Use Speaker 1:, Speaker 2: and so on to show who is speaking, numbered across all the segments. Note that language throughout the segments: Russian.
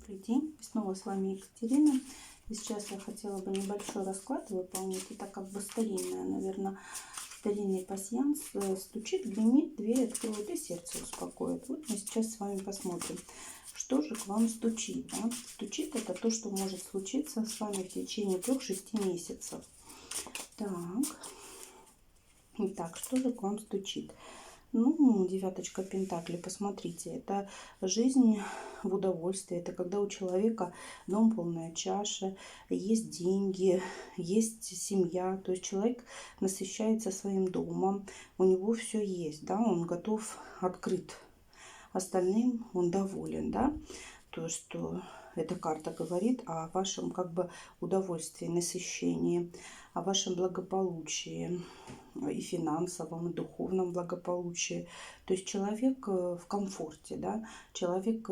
Speaker 1: Добрый день, снова с вами Екатерина. И сейчас я хотела бы небольшой расклад выполнить. Это как бы старинная, наверное, старинный пасьянс. Стучит, гремит, дверь откроет и сердце успокоит. Вот мы сейчас с вами посмотрим, что же к вам стучит. Да? Стучит — это то, что может случиться с вами в течение 3-6 месяцев. Так, итак, что же к вам стучит? Ну, девяточка пентаклей, посмотрите, это жизнь в удовольствии, это когда у человека дом полная чаша, есть деньги, есть семья, то есть человек насыщается своим домом, у него все есть, да, он готов, открыт остальным, он доволен, да, то, что эта карта говорит о вашем как бы удовольствии, насыщении, о вашем благополучии и финансовом, и духовном благополучии. То есть человек в комфорте, да, человек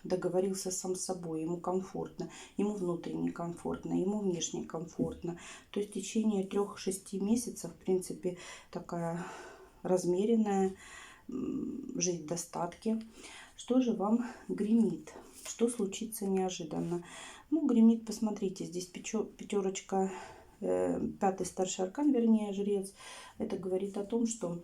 Speaker 1: договорился сам с собой, ему комфортно, ему внутренне комфортно, ему внешне комфортно. То есть в течение 3-6 месяцев, в принципе, такая размеренная жизнь в достатке. Что же вам гремит? Что случится неожиданно? Ну, гремит, посмотрите, здесь пятерочка, пятый старший аркан, вернее, жрец. Это говорит о том, что,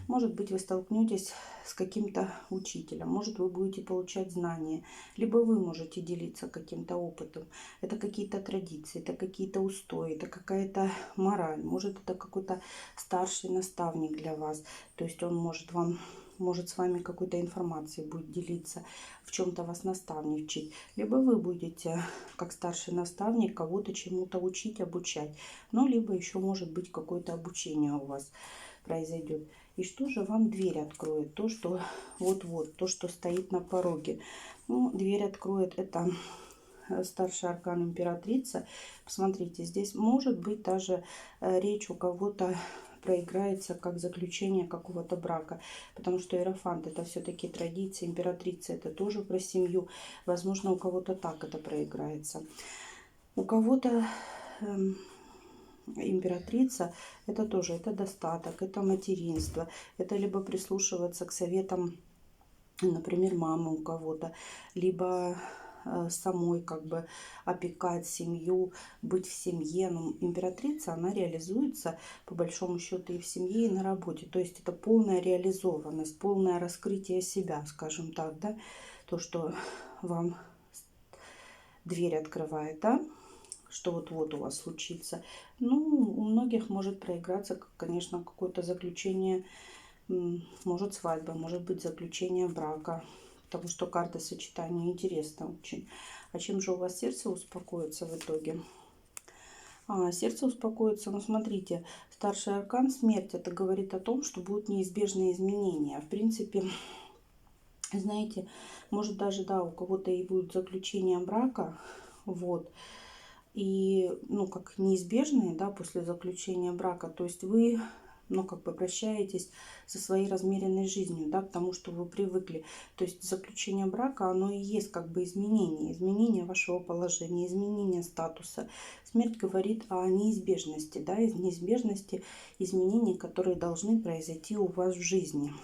Speaker 1: может быть, вы столкнетесь с каким-то учителем, может, вы будете получать знания, либо вы можете делиться каким-то опытом. Это какие-то традиции, это какие-то устои, это какая-то мораль, может, это какой-то старший наставник для вас. То есть он может с вами какой-то информацией будет делиться, в чем-то вас наставничать. Либо вы будете, как старший наставник, кого-то чему-то учить, обучать. Ну, либо еще может быть какое-то обучение у вас произойдет. И что же вам дверь откроет? То, что вот-вот, то, что стоит на пороге. Ну, дверь откроет это старший аркан императрица. Посмотрите, здесь может быть даже речь у кого-то проиграется как заключение какого-то брака, потому что иерофант — это все-таки традиция, императрица — это тоже про семью. Возможно, у кого-то так это проиграется. У кого-то императрица — это тоже, это достаток, это материнство, это либо прислушиваться к советам, например, мамы у кого-то, либо самой как бы опекать семью, быть в семье. Но императрица, она реализуется по большому счету и в семье, и на работе. То есть это полная реализованность, полное раскрытие себя, скажем так, да, то, что вам дверь открывает, да, что вот-вот у вас случится. Ну, у многих может проиграться, конечно, какое-то заключение, может свадьба, может быть заключение брака, потому что карта сочетания интересна очень. А чем же у вас сердце успокоится в итоге? Сердце успокоится, ну смотрите, старший аркан смерть, это говорит о том, что будут неизбежные изменения. В принципе, знаете, может даже, да, у кого-то и будет заключение брака, вот, и, ну, как неизбежные, да, после заключения брака, то есть вы, ну, как бы прощаетесь со своей размеренной жизнью, да, к тому, что вы привыкли. То есть заключение брака, оно и есть как бы изменение вашего положения, изменение статуса. Смерть говорит о неизбежности, да, неизбежности изменений, которые должны произойти у вас в жизни.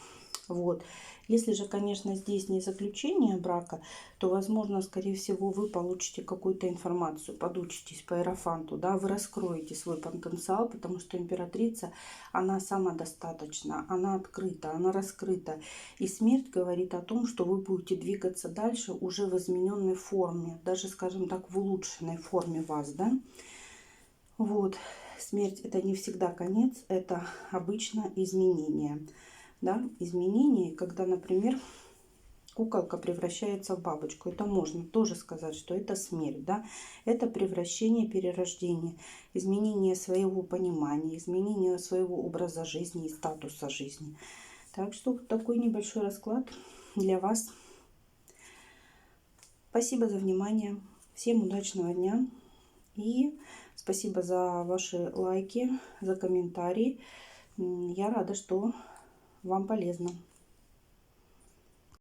Speaker 1: Вот. Если же, конечно, здесь не заключение брака, то, возможно, скорее всего, вы получите какую-то информацию, подучитесь по иерофанту, да, вы раскроете свой потенциал, потому что императрица, она самодостаточна, она открыта, она раскрыта. И смерть говорит о том, что вы будете двигаться дальше уже в измененной форме, даже, скажем так, в улучшенной форме вас, да. Вот. Смерть — это не всегда конец, это обычно изменение. Да, изменения, когда, например, куколка превращается в бабочку. Это можно тоже сказать, что это смерть. Да? Это превращение, перерождение, изменение своего понимания, изменение своего образа жизни и статуса жизни. Так что такой небольшой расклад для вас. Спасибо за внимание. Всем удачного дня. И спасибо за ваши лайки, за комментарии. Я рада, что вам полезно.